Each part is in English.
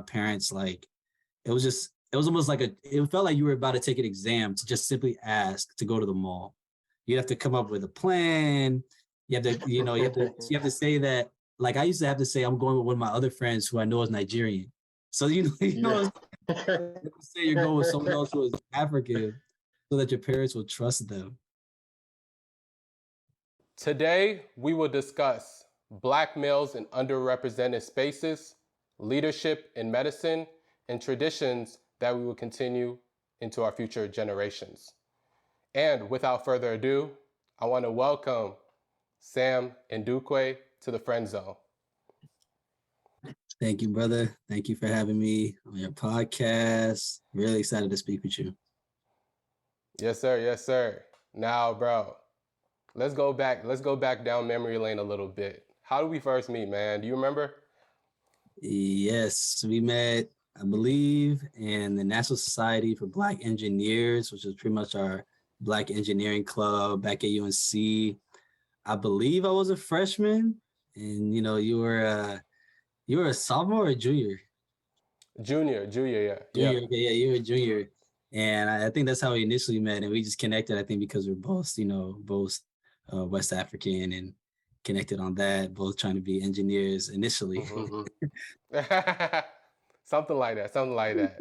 parents, like, it was almost like it felt like you were about to take an exam to just simply ask to go to the mall. You'd have to come up with a plan. You have to, you have to say that, like I used to have to say, I'm going with one of my other friends who I know is Nigerian. So, say you're going with someone else who is African so that your parents will trust them. Today, we will discuss Black males in underrepresented spaces, leadership in medicine, and traditions that we will continue into our future generations. And without further ado, I want to welcome Sam Ndukwe to the Friend Zone. Thank you, brother. Thank you for having me on your podcast. Really excited to speak with you. Yes, sir. Yes, sir. Now, bro, let's go back down memory lane a little bit. How did we first meet, man? Do you remember? Yes, we met, I believe, in the National Society for Black Engineers, which was pretty much our Black engineering club back at UNC. I believe I was a freshman, and you were a sophomore or a junior? Junior, yeah. Junior, Yep. okay, yeah, you were a junior. And I think that's how we initially met, and we just connected, I think, because we're both West African and connected on that, both trying to be engineers initially. Mm-hmm. Something like that.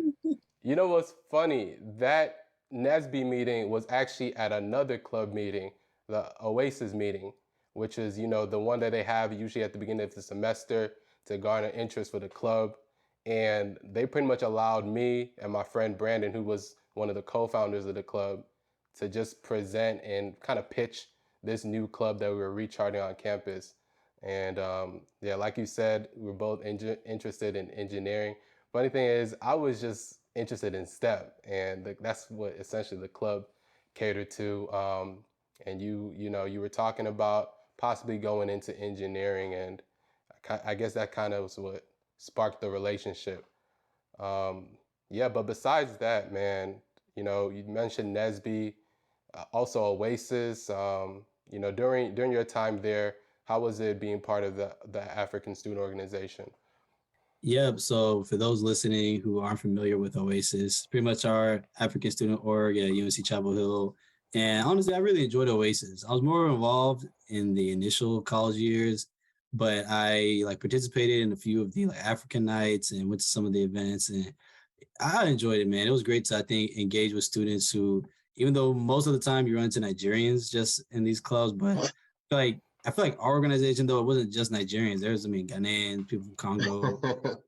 You know what's funny? That NSBE meeting was actually at another club meeting, the Oasis meeting, which is, the one that they have usually at the beginning of the semester to garner interest for the club. And they pretty much allowed me and my friend Brandon, who was one of the co-founders of the club, to just present and kind of pitch this new club that we were recharting on campus. And like you said, we were both interested in engineering. Funny thing is, I was just interested in STEM, and that's what essentially the club catered to. And you were talking about possibly going into engineering, and I guess that kind of was what sparked the relationship. But besides that, man, you mentioned NSBE, also Oasis. During your time there, how was it being part of the African Student Organization? Yeah, so for those listening who aren't familiar with Oasis, pretty much our African Student Org at UNC Chapel Hill. And honestly, I really enjoyed Oasis. I was more involved in the initial college years, but I participated in a few of the African nights and went to some of the events, and I enjoyed it, man. It was great to, I think, engage with students who, even though most of the time you run into Nigerians just in these clubs, but I feel like our organization, though, it wasn't just Nigerians. There's, Ghanaians, people from Congo,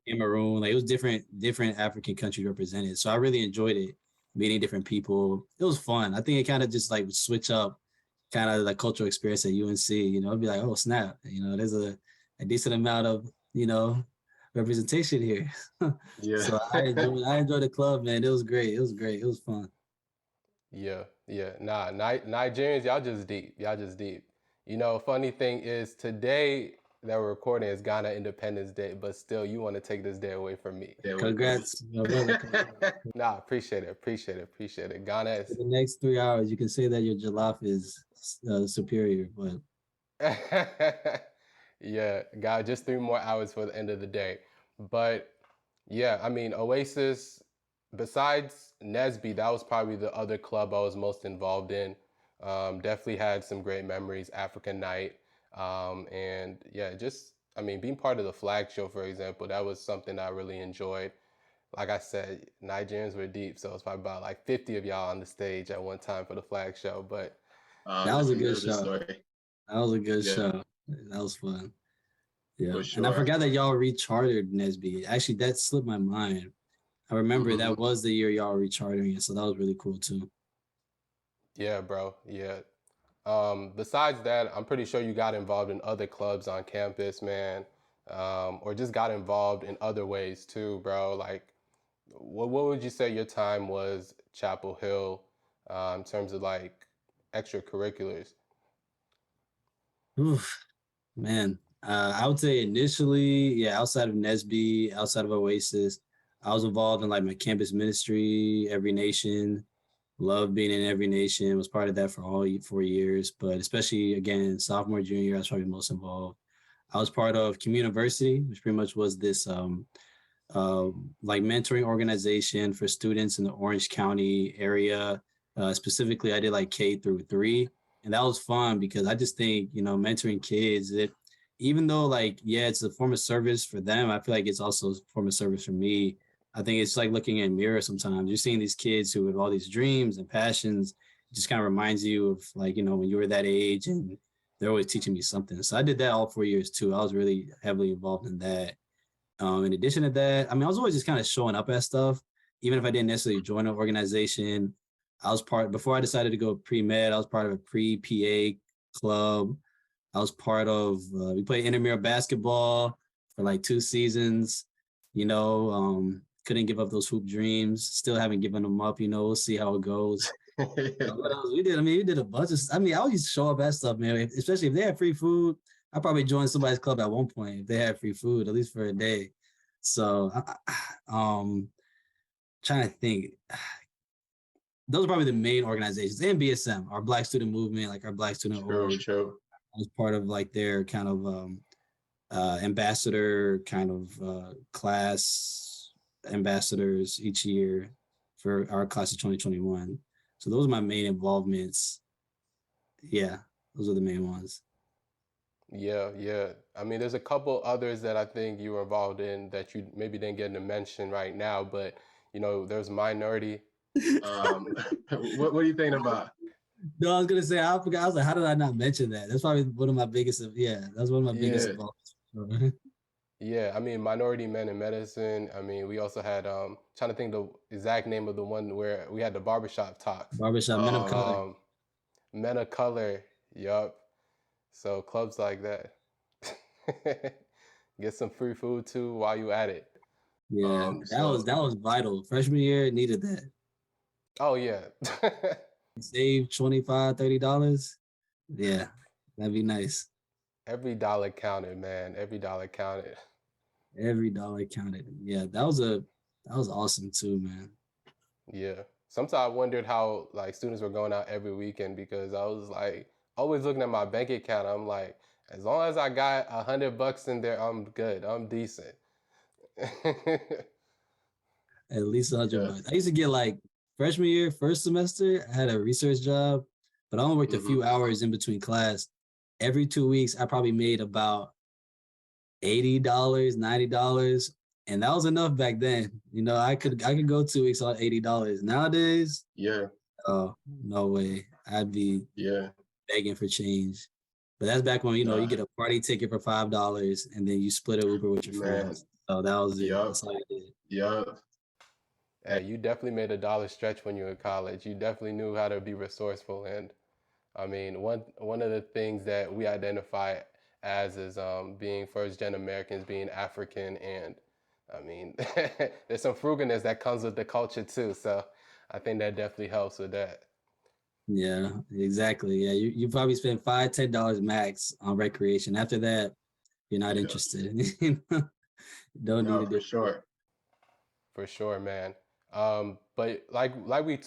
Cameroon. It was different African countries represented. So I really enjoyed it, meeting different people. It was fun. I think it kind of just switch up kind of the cultural experience at UNC. It'd be like, oh, snap. There's a decent amount of, representation here. Yeah. So I enjoyed the club, man. It was great. It was fun. Yeah. Nah, Nigerians, y'all just deep. Funny thing is, today that we're recording is Ghana Independence Day, but still, you want to take this day away from me. Congrats, my brother. Nah, appreciate it. Ghana is... For the next 3 hours, you can say that your jollof is superior, but... Yeah, God, just 3 more hours for the end of the day. But yeah, Oasis, besides NSBE, that was probably the other club I was most involved in. Definitely had some great memories, African Night. And yeah, being part of the flag show, for example, that was something I really enjoyed. Like I said, Nigerians were deep, so it's probably about 50 of y'all on the stage at one time for the flag show. But that was a good show. That was a good show. That was fun. Yeah. Sure. And I forgot that y'all rechartered NSBE. Actually, that slipped my mind. I remember that was the year y'all rechartering it, so that was really cool too. Yeah, bro. Yeah. Besides that, I'm pretty sure you got involved in other clubs on campus, man, or just got involved in other ways too, bro. What would you say your time was Chapel Hill in terms of extracurriculars? Oof, man. I would say initially, outside of NSBE, outside of Oasis, I was involved in my campus ministry, Every Nation. Loved being in Every Nation, was part of that for all 4 years, but especially, again, sophomore, junior year, I was probably most involved. I was part of Communiversity, which pretty much was this like mentoring organization for students in the Orange County area. Specifically, I did like K-3, and that was fun because I just think, mentoring kids, even though like, yeah, it's a form of service for them, I feel like it's also a form of service for me. I think it's like looking in a mirror sometimes. You're seeing these kids who have all these dreams and passions. It just kind of reminds you of like, when you were that age, and they're always teaching me something. So I did that all 4 years too. I was really heavily involved in that. In addition to that, I mean, I was always just kind of showing up at stuff, even if I didn't necessarily join an organization. Before I decided to go pre-med, I was part of a pre-PA club. I was part of, we played intramural basketball for like 2 seasons, couldn't give up those hoop dreams. Still haven't given them up, we'll see how it goes. What else we did? I mean, we did a bunch of, I always show up at stuff, man, especially if they had free food. I probably joined somebody's club at one point if they had free food, at least for a day. So, trying to think. Those are probably the main organizations. And BSM, our Black Student Movement, like our Black Student Org. True. I was part of like their kind of ambassador kind of class ambassadors each year for our class of 2021. So those are my main involvements. Yeah, those are the main ones. Yeah. I mean, there's a couple others that I think you were involved in that you maybe didn't get to mention right now, but there's minority. What are you thinking about? No, I was gonna say I forgot. I was like, how did I not mention that? That's probably one of my biggest. Yeah, that's one of my biggest involvements. Yeah, I mean, Minority Men in Medicine. I mean, we also had trying to think the exact name of the one where we had the barbershop talks. Barbershop Men of Color. Men of Color. Yup. So clubs like that. Get some free food too while you at it. Yeah, that was vital. Freshman year needed that. Oh yeah. Save $25-$30. Yeah, that'd be nice. Every dollar counted, man. Every dollar counted. Every dollar counted. Yeah, that was awesome too, man. Yeah. Sometimes I wondered how like students were going out every weekend because I was like always looking at my bank account. I'm like, as long as I got $100 in there, I'm good. I'm decent. At least $100. I used to get like freshman year, first semester, I had a research job, but I only worked a few hours in between class. Every 2 weeks, I probably made about $80, $90. And that was enough back then. I could go 2 weeks on $80. Nowadays, oh, no way. I'd be begging for change. But that's back when, you get a party ticket for $5 and then you split an Uber with your friends. So that was it. That's all you did. Yeah. Hey, you definitely made a dollar stretch when you were in college. You definitely knew how to be resourceful. And I mean, one of the things that we identify as is being first-gen Americans, being African, and I mean, there's some frugalness that comes with the culture too. So I think that definitely helps with that. Yeah, exactly. Yeah, you probably spend $5-$10 max on recreation. After that, you're not interested. Don't need it. For sure, man. But like we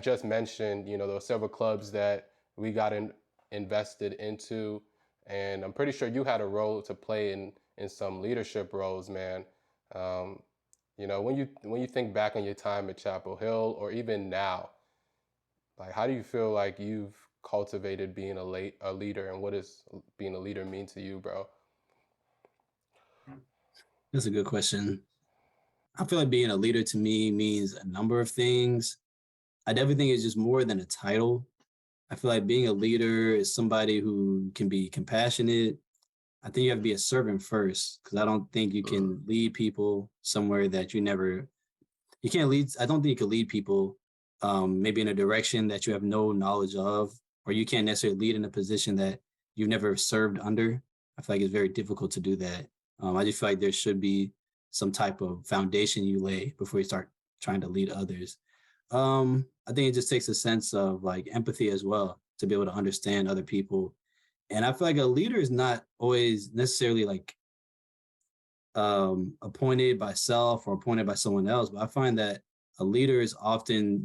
just mentioned, there were several clubs that we got invested into, and I'm pretty sure you had a role to play in some leadership roles, man. When you think back on your time at Chapel Hill, or even now, like how do you feel like you've cultivated being a leader, and what does being a leader mean to you, bro? That's a good question. I feel like being a leader to me means a number of things. I definitely think it's just more than a title. I feel like being a leader is somebody who can be compassionate. I think you have to be a servant first, because I don't think you can lead people somewhere that you can't lead. I don't think you can lead people maybe in a direction that you have no knowledge of, or you can't necessarily lead in a position that you've never served under. I feel like it's very difficult to do that. I just feel like there should be some type of foundation you lay before you start trying to lead others. I think it just takes a sense of like empathy as well, to be able to understand other people. And I feel like a leader is not always necessarily like appointed by self or appointed by someone else, but I find that a leader is often,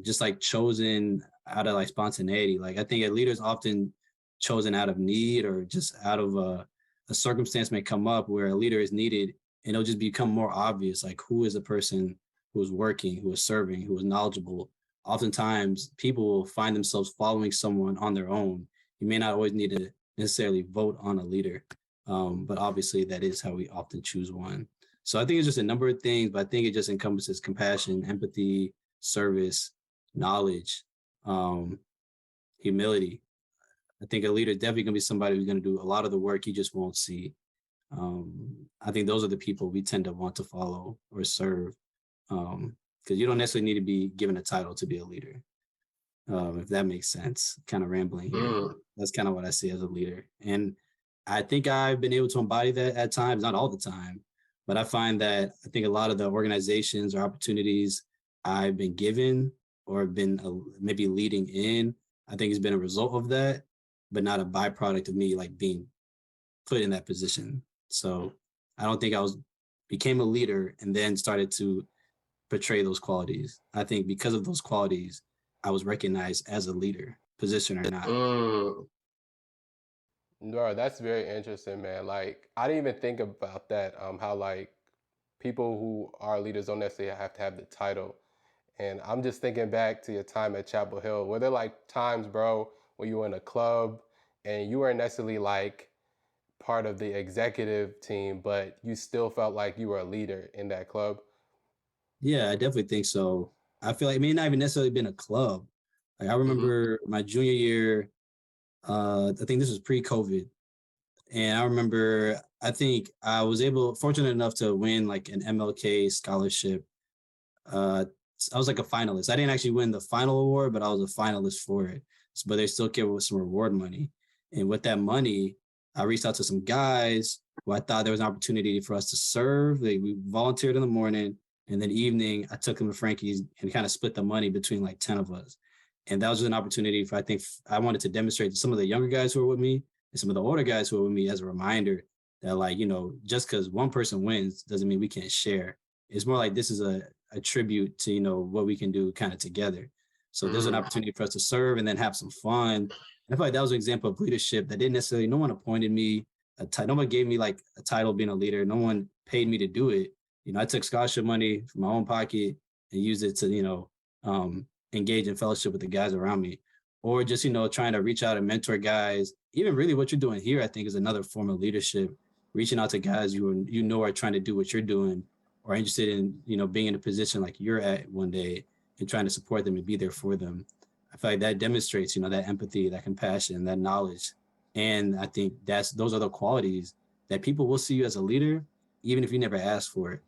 just like chosen out of like spontaneity. Like I think a leader is often chosen out of need, or just out of a circumstance may come up where a leader is needed and it'll just become more obvious, like who is a person who is working, who is serving, who is knowledgeable. Oftentimes, people will find themselves following someone on their own. You may not always need to necessarily vote on a leader, but obviously that is how we often choose one. So I think it's just a number of things, but I think it just encompasses compassion, empathy, service, knowledge, humility. I think a leader is definitely going to be somebody who's going to do a lot of the work you just won't see. I think those are the people we tend to want to follow or serve, because you don't necessarily need to be given a title to be a leader. If that makes sense, kind of rambling here. That's kind of what I see as a leader. And I think I've been able to embody that at times, not all the time, but I find that I think a lot of the organizations or opportunities I've been given or been maybe leading in, I think it's been a result of that, but not a byproduct of me like being put in that position. So I don't think became a leader and then started to portray those qualities. I think because of those qualities, I was recognized as a leader, position or not. Bro, that's very interesting, man. Like, I didn't even think about that. How like people who are leaders don't necessarily have to have the title. And I'm just thinking back to your time at Chapel Hill. Were there like times, bro, where you were in a club and you weren't necessarily like part of the executive team, but you still felt like you were a leader in that club? Yeah, I definitely think so. I feel like it may not even necessarily been a club. Like I remember my junior year, I think this was pre-COVID. And I remember, I think I was fortunate enough to win like an MLK scholarship. I was like a finalist. I didn't actually win the final award, but I was a finalist for it. But they still gave us some reward money. And with that money, I reached out to some guys who I thought there was an opportunity for us to serve. We volunteered in the morning, and then evening, I took them to Frankie's and kind of split the money between like 10 of us. And that was just an opportunity for, I think I wanted to demonstrate to some of the younger guys who were with me and some of the older guys who were with me as a reminder that like, just because one person wins doesn't mean we can't share. It's more like this is a tribute to, what we can do kind of together. So there's an opportunity for us to serve and then have some fun. And I feel like that was an example of leadership that didn't necessarily, no one appointed me no one gave me like a title being a leader. No one paid me to do it. I took scholarship money from my own pocket and used it to, engage in fellowship with the guys around me, or just, trying to reach out and mentor guys. Even really what you're doing here, I think is another form of leadership, reaching out to guys are trying to do what you're doing or interested in, being in a position like you're at one day and trying to support them and be there for them. I feel like that demonstrates, that empathy, that compassion, that knowledge. And I think those are the qualities that people will see you as a leader, even if you never asked for it,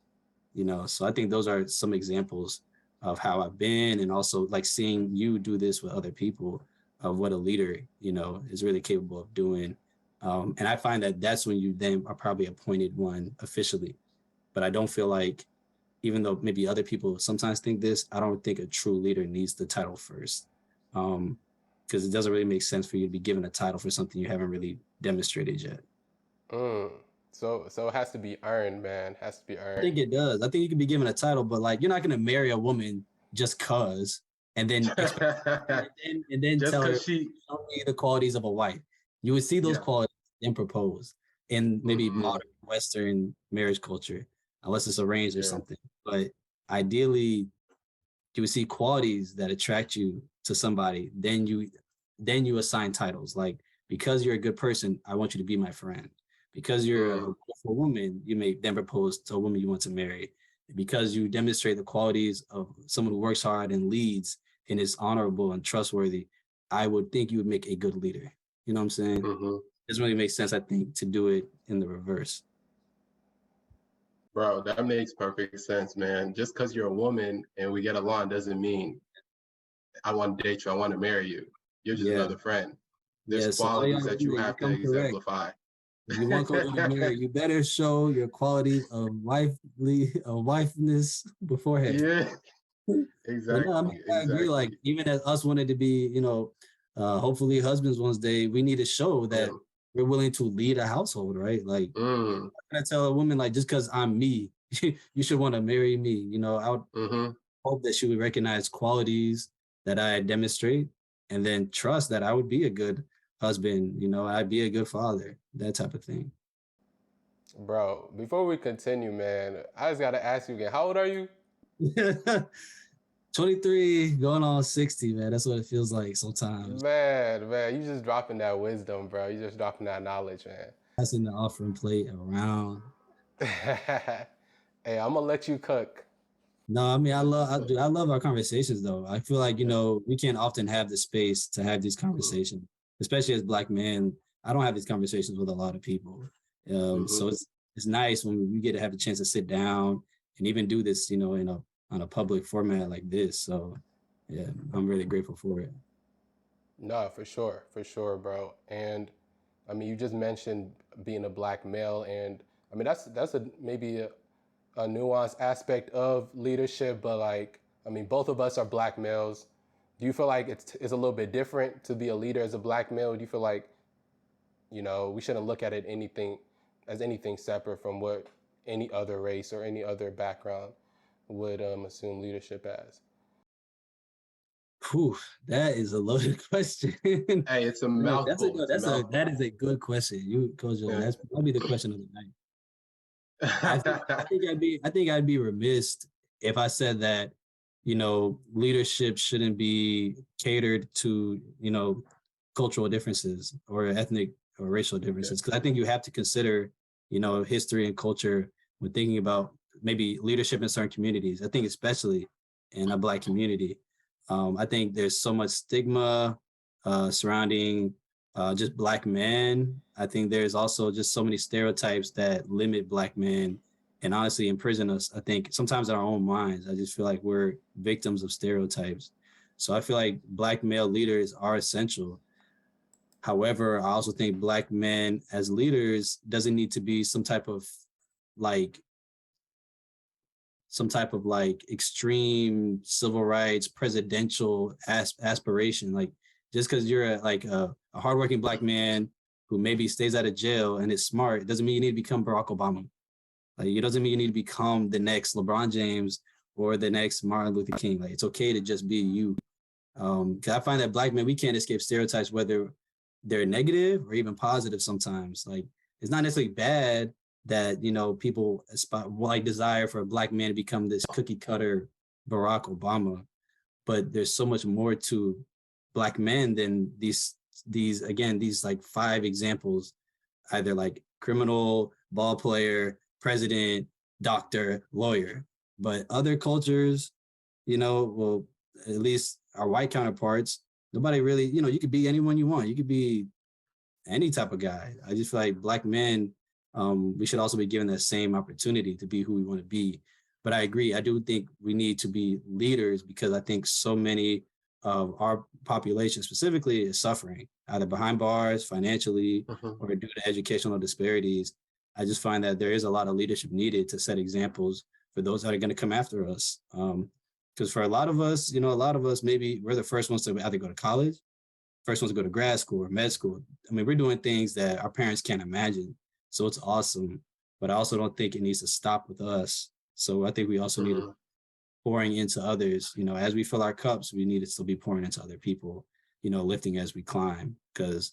So I think those are some examples of how I've been, and also like seeing you do this with other people of what a leader, is really capable of doing. And I find that that's when you then are probably appointed one officially. But I don't feel like, even though maybe other people sometimes think this, I don't think a true leader needs the title first. Because it doesn't really make sense for you to be given a title for something you haven't really demonstrated yet. So it has to be earned, man. It has to be earned. I think it does. I think you can be given a title, but like you're not going to marry a woman just cause, and then and then just tell her show me the qualities of a wife. You would see those qualities and propose in maybe modern Western marriage culture, unless it's arranged or something. But ideally, you would see qualities that attract you to somebody. Then you assign titles, like, because you're a good person, I want you to be my friend. Because you're a wonderful woman, you may then propose to a woman you want to marry. Because you demonstrate the qualities of someone who works hard and leads and is honorable and trustworthy, I would think you would make a good leader. You know what I'm saying? It doesn't really make sense, I think, to do it in the reverse. Bro, that makes perfect sense, man. Just because you're a woman and we get along doesn't mean I want to date you, I want to marry you. You're just another friend. There's qualities that you have to exemplify. If you want to get married, you better show your qualities of wifeness beforehand. Yeah, exactly. I agree. Like, even as us wanted to be, hopefully husbands one day, we need to show that we're willing to lead a household, right? Like, I'm gonna tell a woman, like, just because I'm me, you should want to marry me. I would hope that she would recognize qualities that I demonstrate, and then trust that I would be a good husband, I'd be a good father, that type of thing. Bro, before we continue, man, I just gotta ask you again. How old are you? 23 going on 60, man. That's what it feels like sometimes. Man, you just dropping that wisdom, bro. You just dropping that knowledge, man. That's in the offering plate around. Hey, I'm gonna let you cook. No, I mean, I love our conversations though. I feel like, we can't often have the space to have these conversations, especially as Black men. I don't have these conversations with a lot of people. So it's nice when we get to have the chance to sit down and even do this, on a public format like this. So yeah, I'm really grateful for it. No, for sure, bro. And I mean, you just mentioned being a Black male, and I mean that's maybe a nuanced aspect of leadership, but like, I mean, both of us are Black males. Do you feel like it's a little bit different to be a leader as a Black male? Do you feel like, we shouldn't look at it anything separate from what any other race or any other background would assume leadership as? Whew, that is a loaded question. Hey, it's a mouthful. That is a good question. You, Coach, that's probably the question of the night. I think I'd be remiss if I said that, leadership shouldn't be catered to, cultural differences or ethnic or racial differences. Because I think you have to consider, history and culture when thinking about maybe leadership in certain communities. I think especially in a Black community. I think there's so much stigma surrounding just Black men. I think there's also just so many stereotypes that limit Black men and honestly imprison us. I think sometimes in our own minds, I just feel like we're victims of stereotypes. So I feel like Black male leaders are essential. However, I also think Black men as leaders doesn't need to be some type of like extreme civil rights presidential aspiration. Like just because you're a hardworking Black man who maybe stays out of jail and is smart, doesn't mean you need to become Barack Obama. Like it doesn't mean you need to become the next LeBron James or the next Martin Luther King. Like it's okay to just be you. Because I find that Black men, we can't escape stereotypes, whether they're negative or even positive sometimes. Like it's not necessarily bad that, people desire for a Black man to become this cookie cutter Barack Obama. But there's so much more to Black men than these like 5 examples, either like criminal, ball player, president, doctor, lawyer. But other cultures, well, at least our white counterparts, nobody really, you could be anyone you want. You could be any type of guy. I just feel like Black men, we should also be given that same opportunity to be who we want to be. But I agree. I do think we need to be leaders because I think so many of our population specifically is suffering, either behind bars, financially, or due to educational disparities. I just find that there is a lot of leadership needed to set examples for those that are going to come after us. Because for a lot of us, maybe we're the first ones to either go to college, first ones to go to grad school or med school. I mean, we're doing things that our parents can't imagine. So it's awesome. But I also don't think it needs to stop with us. So I think we also need to pouring into others. As we fill our cups, we need to still be pouring into other people, lifting as we climb. Because,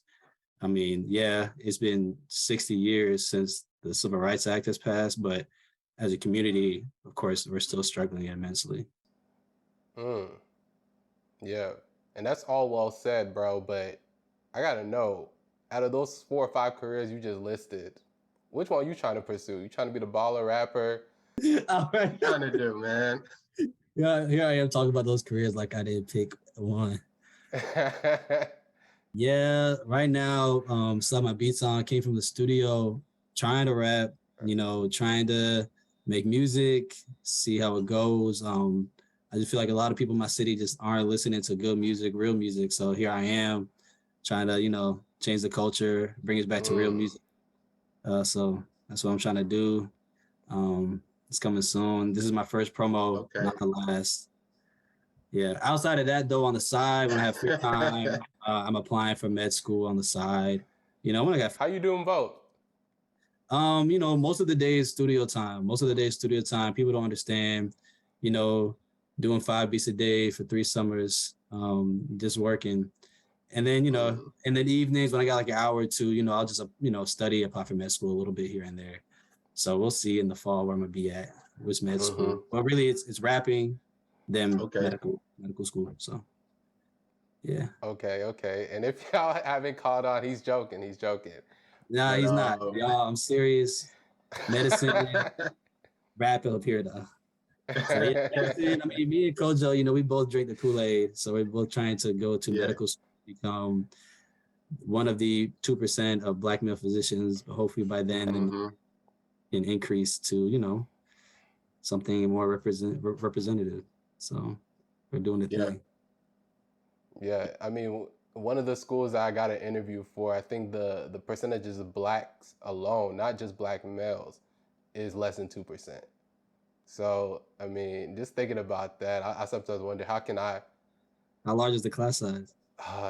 I mean, yeah, it's been 60 years since the Civil Rights Act has passed, but as a community, of course, we're still struggling immensely. Yeah, and that's all well said, bro, but I gotta know, out of those 4 or 5 careers you just listed, which one are you trying to pursue? You trying to be the baller rapper? All right. Trying to do, man. Yeah, here I am talking about those careers like I didn't pick one. Yeah, right now, some of my beats came from the studio, trying to rap, trying to make music, see how it goes. I just feel like a lot of people in my city just aren't listening to good music, real music. So here I am trying to, change the culture, bring us back to real music. So that's what I'm trying to do. It's coming soon. This is my first promo, not the last. Yeah. Outside of that, though, on the side, when I have free time, I'm applying for med school on the side. When I got. How you doing both? Most of the day is studio time. People don't understand, doing 5 beats a day for 3 summers, just working. And then, in the evenings when I got like an hour or two, I'll just, study, apply for med school a little bit here and there. So we'll see in the fall where I'm gonna be at, which med school. But really, it's rapping, then medical school. So yeah. Okay. And if y'all haven't caught on, he's joking. Nah, But, he's not. Y'all, I'm serious. Medicine, rap up here though. So yeah, medicine. I mean, me and Kojo, you know, we both drink the Kool-Aid, so we're both trying to go to medical school, become one of the 2% of Black male physicians. Hopefully by then, can increase to, you know, something more representative. So we're doing the thing. Yeah, I mean, one of the schools that I got an interview for, I think the percentages of Blacks alone, not just Black males, is less than 2%. So, I mean, just thinking about that, I sometimes wonder, how large is the class size?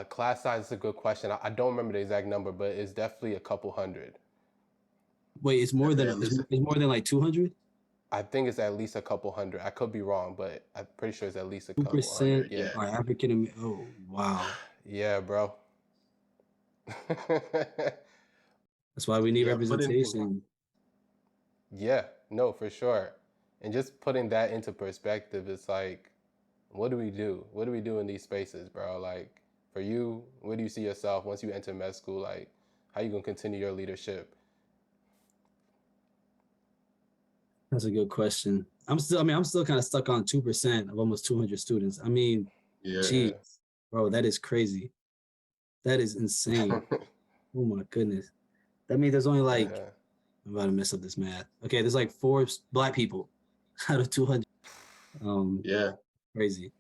Class size is a good question. I don't remember the exact number, but it's definitely a couple hundred. Wait, it's more than like 200? I think it's at least a couple hundred. I could be wrong, but I'm pretty sure it's at least a couple 2% hundred. are African American. Oh, wow. Yeah, bro. That's why we need representation. Yeah, no, for sure. And just putting that into perspective, it's like, what do we do? What do we do in these spaces, bro? Like, for you, where do you see yourself once you enter med school? Like, how you gonna continue your leadership? That's a good question. I'm still kind of stuck on 2% of almost 200 students. I mean, geez, bro, that is crazy. That is insane. Oh my goodness. That means there's only like, I'm about to mess up this math. Okay, there's like 4 Black people out of 200. Crazy.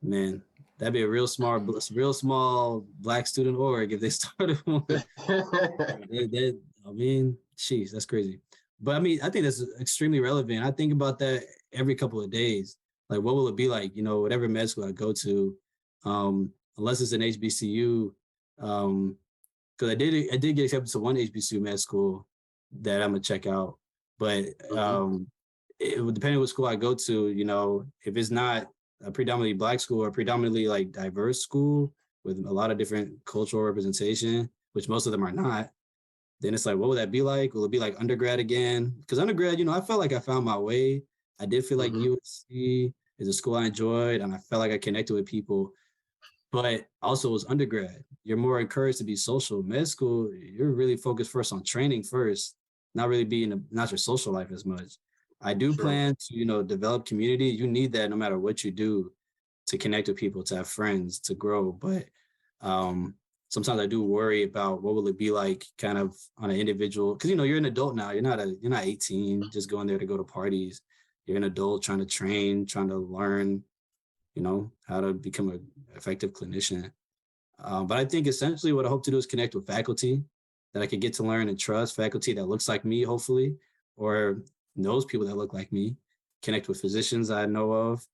Man, that'd be a real small Black student org if they started one. I mean, jeez, that's crazy. But I mean, I think that's extremely relevant. I think about that every couple of days. Like, what will it be like? You know, whatever med school I go to, unless it's an HBCU, because I did get accepted to one HBCU med school that I'm gonna check out. But depending on what school I go to, you know, if it's not a predominantly Black school or predominantly like diverse school with a lot of different cultural representation, which most of them are not, then it's like, what would that be like? Will it be like undergrad again? Because undergrad, you know, I felt like I found my way. I did feel like USC is a school I enjoyed, and I felt like I connected with people. But also as undergrad, you're more encouraged to be social. Med school, you're really focused first on training first, not really being not your social life as much. I do plan to, you know, develop community. You need that no matter what you do to connect with people, to have friends, to grow. But sometimes I do worry about what will it be like kind of on an individual, because, you know, you're an adult now. You're not 18, just going there to go to parties. You're an adult trying to train, trying to learn, you know, how to become an effective clinician. But I think essentially what I hope to do is connect with faculty that I could get to learn and trust, faculty that looks like me, hopefully, or knows people that look like me, connect with physicians I know of,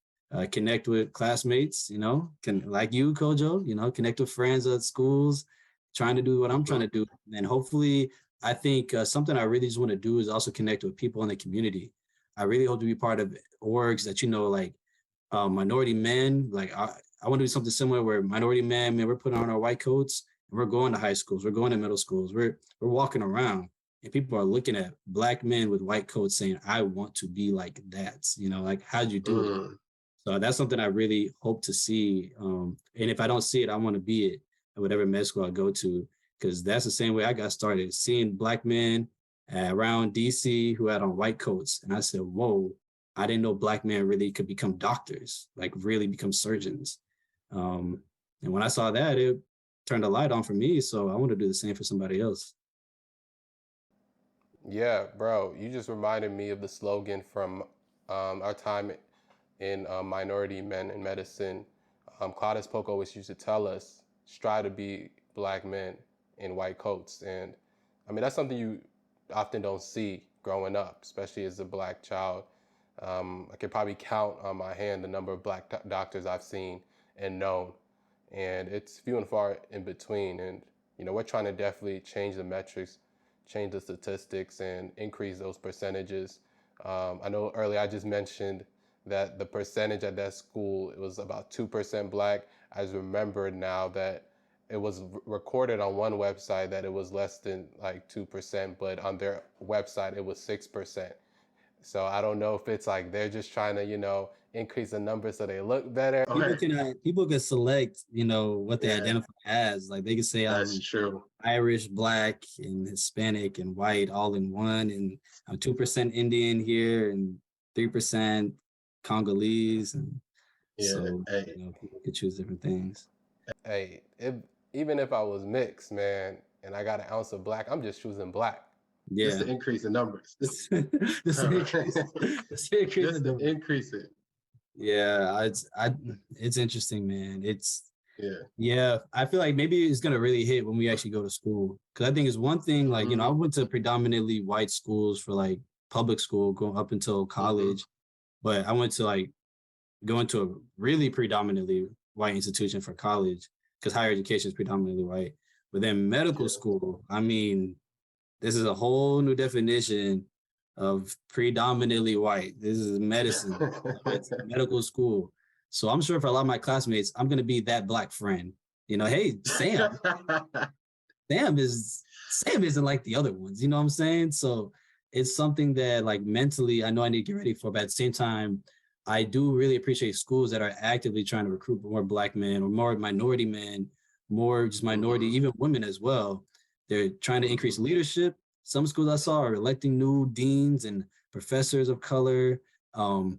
connect with classmates, you know, like you, Kojo, you know, connect with friends at schools, trying to do what I'm trying to do. And hopefully, I think something I really just want to do is also connect with people in the community. I really hope to be part of orgs that, you know, like minority men, like I want to do something similar where minority men, we're putting on our white coats and we're going to high schools, we're going to middle schools, we're walking around and people are looking at Black men with white coats saying, I want to be like that, you know, like, how'd you do it? So that's something I really hope to see. And if I don't see it, I want to be it at whatever med school I go to, because that's the same way I got started, seeing Black men around DC who had on white coats. And I said, whoa, I didn't know Black men really could become doctors, like really become surgeons. And when I saw that, it turned a light on for me. So I want to do the same for somebody else. Yeah, bro, you just reminded me of the slogan from our time in Minority Men in Medicine. Claudius Polk always used to tell us, strive to be Black men in white coats. And I mean, that's something you often don't see growing up, especially as a Black child. I could probably count on my hand the number of Black doctors I've seen and known. And it's few and far in between. And, you know, we're trying to definitely change the metrics, change the statistics, and increase those percentages. I know earlier I just mentioned that the percentage at that school, it was about 2% Black. I just remembered now that it was recorded on one website that it was less than like 2%, but on their website it was 6%. So I don't know if it's like they're just trying to, increase the numbers so they look better. People can select, what they identify as. Like they can say that's true. Irish, Black, and Hispanic and white all in one, and I'm 2% Indian here and 3% Congolese, and so people could choose different things. Hey, even if I was mixed, man, and I got an ounce of Black, I'm just choosing Black. Yeah, just to increase the numbers. Just to increase it. Yeah, it's interesting, man. Yeah, I feel like maybe it's gonna really hit when we actually go to school, because I think it's one thing, like I went to predominantly white schools for like public school going up until college, but I went to like go into a really predominantly white institution for college because higher education is predominantly white. But then medical school, I mean, this is a whole new definition of predominantly white. This is medicine. It's medical school. So I'm sure for a lot of my classmates, I'm going to be that Black friend. Hey, Sam. Sam isn't like the other ones. You know what I'm saying? So it's something that like mentally, I know I need to get ready for, but at the same time, I do really appreciate schools that are actively trying to recruit more Black men or more minority men, more just minority, even women as well. They're trying to increase leadership. Some schools I saw are electing new deans and professors of color. And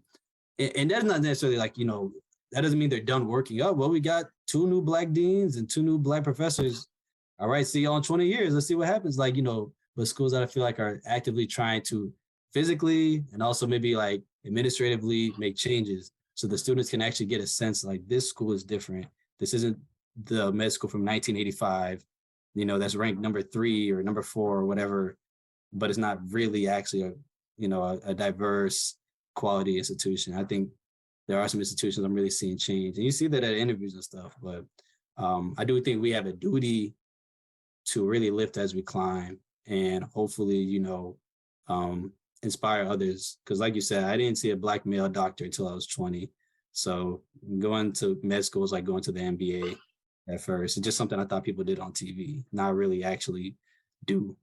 that's not necessarily like, that doesn't mean they're done working up. Well, we got 2 new Black deans and 2 new Black professors. All right, see y'all in 20 years. Let's see what happens. Like, but schools that I feel like are actively trying to physically and also maybe like administratively make changes so the students can actually get a sense like this school is different. This isn't the med school from 1985, that's ranked number 3 or number 4 or whatever, but it's not really actually a diverse quality institution. I think there are some institutions I'm really seeing change, and you see that at interviews and stuff, but I do think we have a duty to really lift as we climb and hopefully, inspire others. Because like you said, I didn't see a Black male doctor until I was 20. So going to med school is like going to the MBA at first. It's just something I thought people did on TV, not really actually do.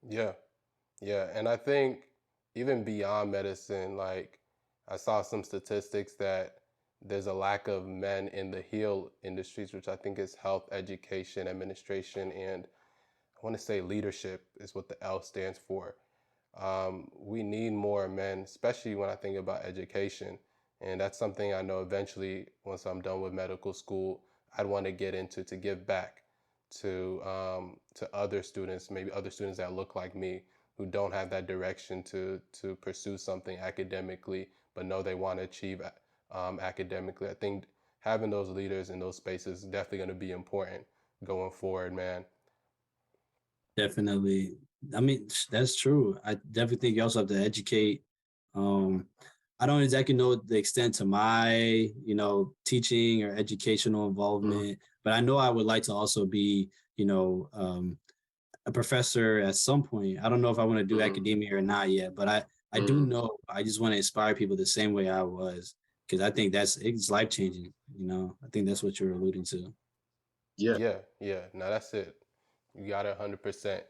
Yeah. And I think even beyond medicine, like I saw some statistics that there's a lack of men in the heal industries, which I think is health, education, administration, and I want to say leadership is what the L stands for. We need more men, especially when I think about education. And that's something I know eventually, once I'm done with medical school, I'd want to get into to give back to other students, maybe other students that look like me, who don't have that direction to pursue something academically, but know they want to achieve academically. I think having those leaders in those spaces is definitely going to be important going forward, man. Definitely. I mean, that's true. I definitely think you also have to educate. I don't exactly know the extent to my, teaching or educational involvement, but I know I would like to also be, a professor at some point. I don't know if I want to do academia or not yet, but I do know I just want to inspire people the same way I was, because I think it's life-changing. I think that's what you're alluding to. Yeah. No, that's it. You got it 100%.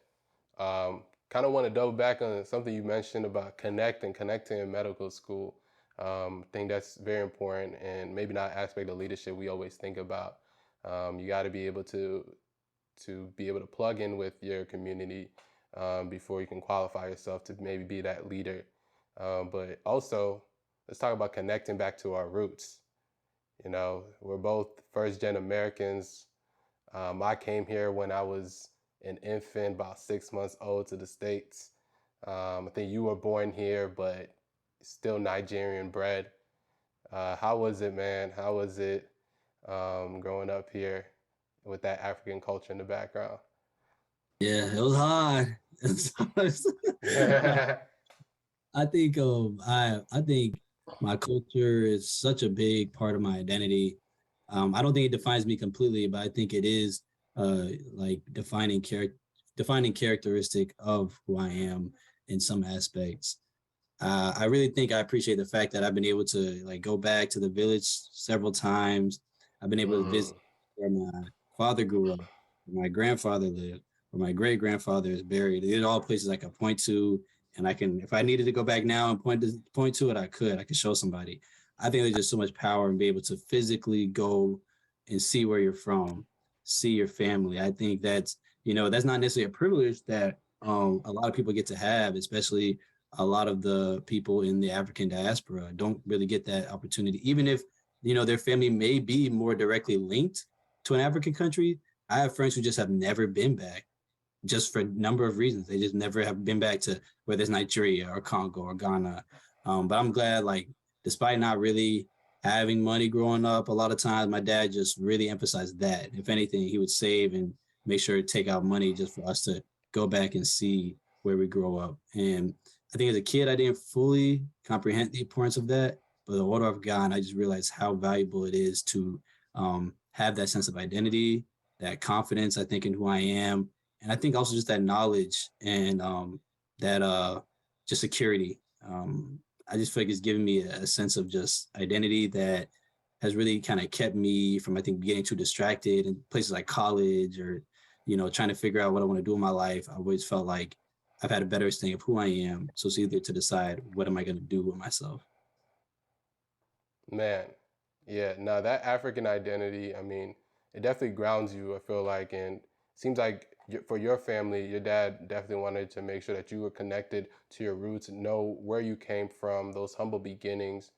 Kind of want to double back on something you mentioned about connecting in medical school. I think that's very important, and maybe not an aspect of leadership we always think about. You got to be able to plug in with your community before you can qualify yourself to maybe be that leader. But also, let's talk about connecting back to our roots. We're both first-gen Americans. I came here when I was an infant, about 6 months old, to the States. I think you were born here, but still Nigerian bred. How was it, man? How was it growing up here with that African culture in the background? Yeah, it was hard. I think I think my culture is such a big part of my identity. I don't think it defines me completely, but I think it is like defining characteristic of who I am in some aspects. I really think I appreciate the fact that I've been able to like go back to the village several times. I've been able to visit where my father grew up, where my grandfather lived, where my great grandfather is buried. These are all places I can point to, and I can, if I needed to go back now and point to it, I could show somebody. I think there's just so much power in being able to physically go and see where you're from, see your family. I think that's, that's not necessarily a privilege that a lot of people get to have, especially a lot of the people in the African diaspora don't really get that opportunity, even if, their family may be more directly linked to an African country. I have friends who just have never been back just for a number of reasons. They just never have been back to whether it's Nigeria or Congo or Ghana. But I'm glad, like, despite not really having money growing up, a lot of times my dad just really emphasized that. If anything, he would save and make sure to take out money just for us to go back and see where we grow up. And I think as a kid, I didn't fully comprehend the importance of that. But the older I've gotten, I just realized how valuable it is to have that sense of identity, that confidence, I think, in who I am. And I think also just that knowledge and that just security. I just feel like it's given me a sense of just identity that has really kind of kept me from, I think, getting too distracted in places like college or, trying to figure out what I want to do in my life. I always felt like I've had a better understanding of who I am. So it's either to decide what am I going to do with myself. Man, yeah, no, that African identity, I mean, it definitely grounds you, I feel like, and it seems like for your family, your dad definitely wanted to make sure that you were connected to your roots and know where you came from, those humble beginnings,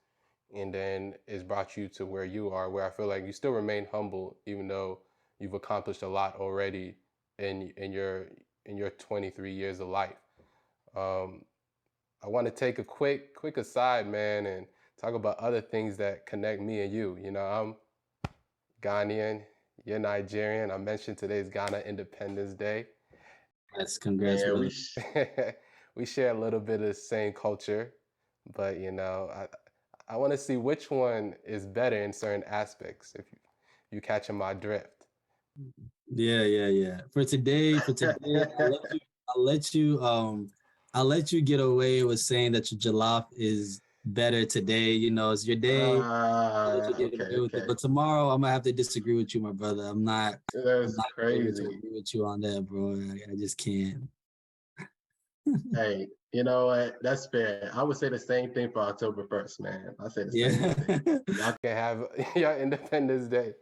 and then it's brought you to where you are, where I feel like you still remain humble, even though you've accomplished a lot already in your 23 years of life. I want to take a quick aside, man, and talk about other things that connect me and you. I'm Ghanaian, you're Nigerian. I mentioned today's Ghana Independence Day. Yes, congrats. Man, we share a little bit of the same culture, but I want to see which one is better in certain aspects. If you catching my drift. Yeah. For today, I'll let you get away with saying that your jollof is better today. It's your day. I'll let you get away with it. But tomorrow, I'm gonna have to disagree with you, my brother. I'm not crazy. able to agree with you on that, bro. I just can't. Hey, you know what? That's fair. I would say the same thing for October 1st, man. I say the same thing. Y'all can have your Independence Day.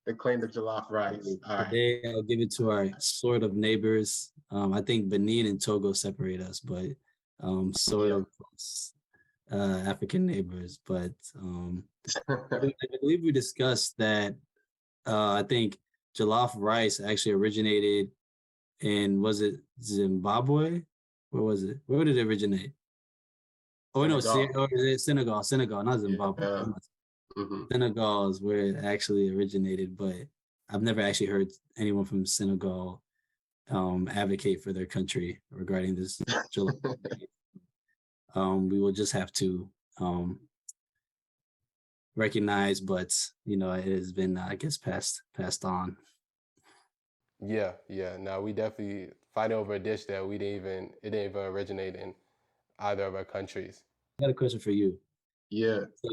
To claim the jollof rice. All right. Today, I'll give it to our sort of neighbors. I think Benin and Togo separate us, but sort of African neighbors. But I believe we discussed that I think jollof rice actually originated in, was it Zimbabwe? Where was it? Where did it originate? Oh, no, Senegal, not Zimbabwe. Yeah. Mm-hmm. Senegal is where it actually originated, but I've never actually heard anyone from Senegal advocate for their country regarding this. We will just have to recognize, but it has been, I guess, passed on. Yeah. No, we definitely fight over a dish that it didn't even originate in either of our countries. I got a question for you. Yeah. So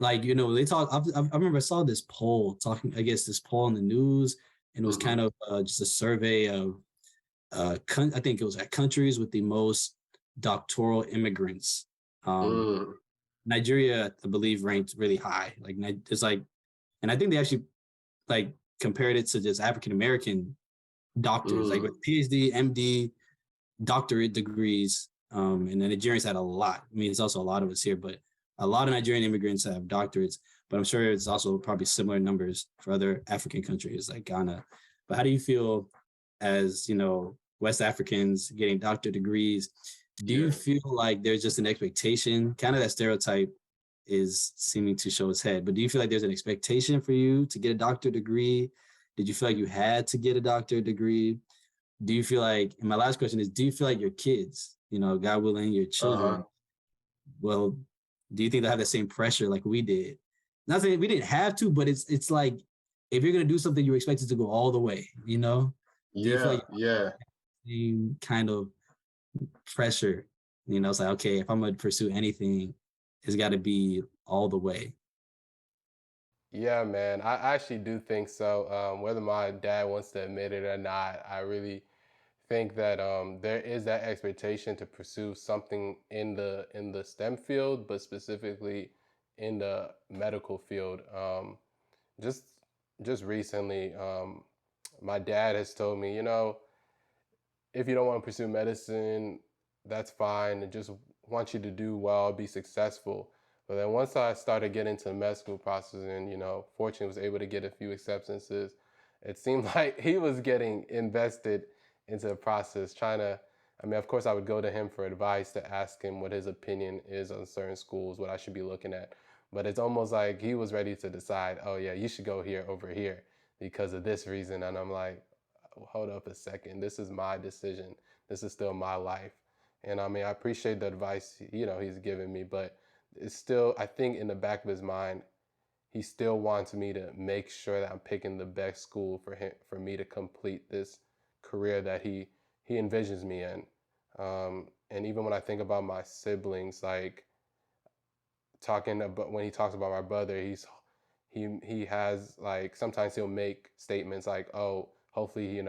they talk. I remember I saw this poll this poll on the news, and it was kind of just a survey of I think it was at countries with the most doctoral immigrants. Nigeria, I believe, ranked really high. Like it's like, and I think they actually compared it to just African American doctors, like with PhD, MD, doctorate degrees. And the Nigerians had a lot. I mean, it's also a lot of us here, but a lot of Nigerian immigrants have doctorates, but I'm sure it's also probably similar numbers for other African countries like Ghana. But how do you feel as, West Africans getting doctorate degrees? Do you feel like there's just an expectation, kind of that stereotype is seeming to show its head, but do you feel like there's an expectation for you to get a doctorate degree? Did you feel like you had to get a doctorate degree? Do you feel like, and my last question is, do you feel like your kids, God willing, your children, well, do you think they'll have the same pressure like we did? Not saying we didn't have to, but it's like, if you're going to do something, you're expected to go all the way, Do you feel like same kind of pressure? It's like, okay, if I'm going to pursue anything, it's got to be all the way. Yeah, man. I actually do think so. Whether my dad wants to admit it or not, I really think that there is that expectation to pursue something in the STEM field, but specifically in the medical field. Just just recently, my dad has told me, if you don't want to pursue medicine, that's fine. I just want you to do well, be successful. But then once I started getting into the med school process and, fortunately was able to get a few acceptances, it seemed like he was getting invested into the process, trying to, I mean, of course, I would go to him for advice to ask him what his opinion is on certain schools, what I should be looking at. But it's almost like he was ready to decide, oh, yeah, you should go here over here because of this reason. And I'm like, hold up a second. This is my decision. This is still my life. And I mean, I appreciate the advice, he's given me, but it's still, I think in the back of his mind, he still wants me to make sure that I'm picking the best school for me to complete this career that he envisions me in. And even when I think about my siblings, like talking about when he talks about my brother, he has like sometimes he'll make statements like, oh, hopefully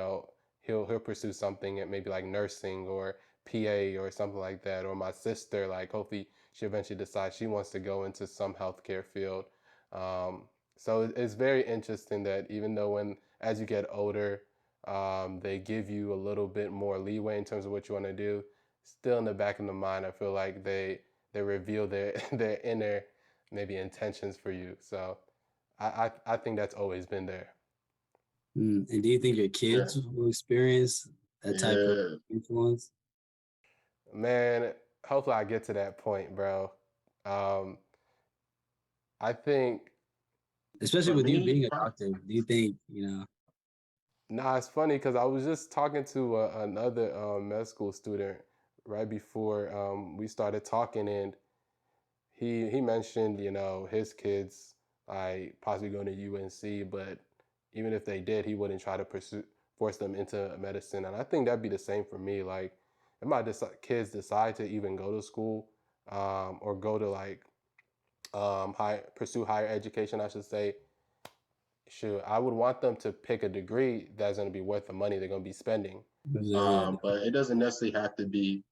he'll pursue something at maybe like nursing or PA or something like that. Or my sister, like hopefully she eventually decides she wants to go into some healthcare field. So it's very interesting that even though as you get older, they give you a little bit more leeway in terms of what you want to do, still in the back of the mind, I feel like they reveal their inner maybe intentions for you. So I think that's always been there. And do you think your kids will experience that type of influence? Man, hopefully I get to that point, bro. I think, especially with you being a doctor, do you think, Nah, it's funny because I was just talking to another med school student right before we started talking, and he mentioned, his kids like possibly going to UNC, but even if they did, he wouldn't try to force them into medicine. And I think that'd be the same for me. Like, if my kids decide to even go to school, or go to like pursue higher education, I should say, sure, I would want them to pick a degree that's going to be worth the money they're going to be spending. But it doesn't necessarily have to be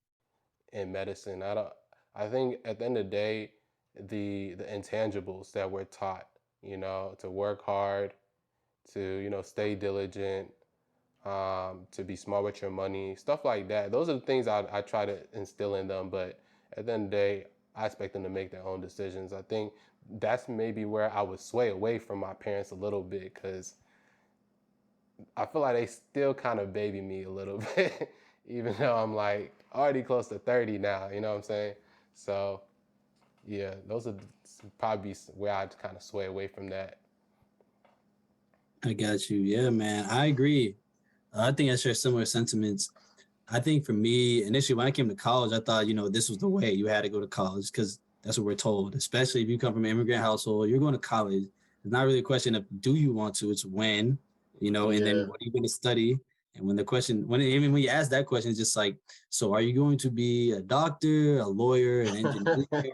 in medicine. I think at the end of the day, the intangibles that we're taught, to work hard, to stay diligent, to be smart with your money, stuff like that. Those are the things I try to instill in them. But at the end of the day, I expect them to make their own decisions. I think that's maybe where I would sway away from my parents a little bit, because I feel like they still kind of baby me a little bit, even though I'm like already close to 30 now, you know what I'm saying? So yeah, those are probably where I'd kind of sway away from that. I got you. Yeah, man, I agree. I think I share similar sentiments. I think for me, initially when I came to college, I thought, this was the way you had to go to college because that's what we're told, especially if you come from an immigrant household, you're going to college. It's not really a question of do you want to, it's when, and then what are you going to study? And when even when you ask that question, it's just like, so are you going to be a doctor, a lawyer, an engineer, are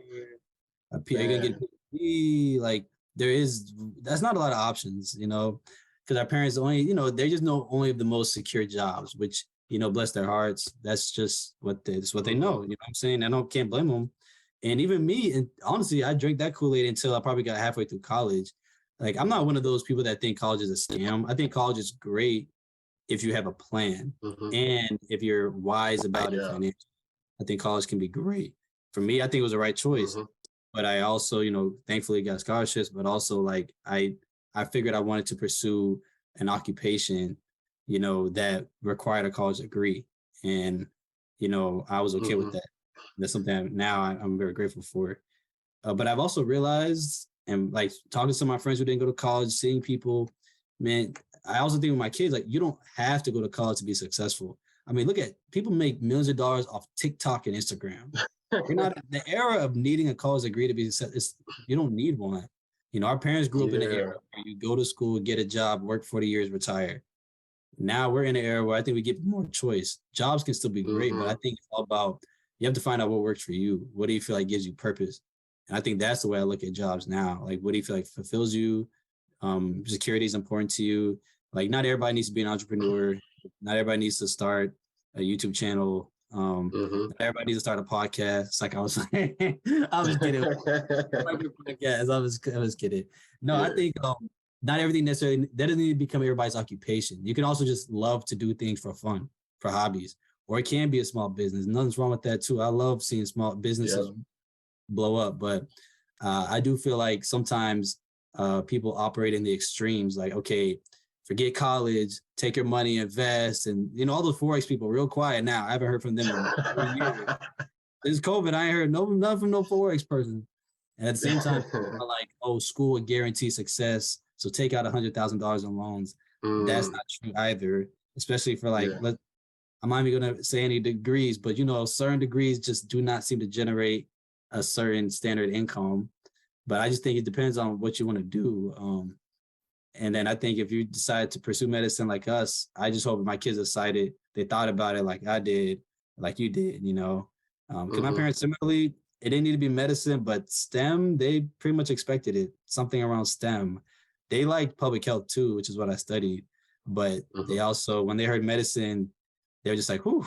you going to get a PhD? Like that's not a lot of options, because our parents only, they just know only the most secure jobs, which, bless their hearts. That's just what they know. You know what I'm saying? Can't blame them. And even me, and honestly, I drank that Kool-Aid until I probably got halfway through college. Like, I'm not one of those people that think college is a scam. I think college is great if you have a plan and if you're wise about it financially. I think college can be great. For me, I think it was the right choice. But I also, thankfully got scholarships, but also like I figured I wanted to pursue an occupation, that required a college degree. And, I was okay with that. That's something now I'm very grateful for. But I've also realized, and like talking to some of my friends who didn't go to college, seeing people, man, I also think with my kids, like you don't have to go to college to be successful. I mean, look at people make millions of dollars off TikTok and Instagram. You're not in the era of needing a college degree to be successful. You don't need one. Our parents grew up in an era where you go to school, get a job, work 40 years, retire. Now we're in an era where I think we get more choice. Jobs can still be great, but I think it's all about, you have to find out what works for you. What do you feel like gives you purpose? And I think that's the way I look at jobs now. Like, what do you feel like fulfills you? security is important to you. Like not everybody needs to be an entrepreneur. Not everybody needs to start a YouTube channel. Not everybody needs to start a podcast. It's like I was like, I was kidding. Yes, I was kidding. No, I think not everything necessarily that doesn't need to become everybody's occupation. You can also just love to do things for fun, for hobbies, or it can be a small business. Nothing's wrong with that too. I love seeing small businesses blow up, but I do feel like sometimes people operate in the extremes. Like, okay, forget college, take your money, invest, and all those Forex people real quiet now. I haven't heard from them in 3 years. Since COVID, I ain't heard nothing from no Forex person. And at the same time, people are like, oh, school would guarantee success, so take out $100,000 in loans. That's not true either, especially for like, I'm not even gonna say any degrees, but certain degrees just do not seem to generate a certain standard income. But I just think it depends on what you want to do. And then I think if you decide to pursue medicine like us, I just hope my kids decided they thought about it like I did, like you did, because my parents similarly, it didn't need to be medicine, but STEM, they pretty much expected it, something around STEM. They liked public health too, which is what I studied. But they also, when they heard medicine, they were just like, whew,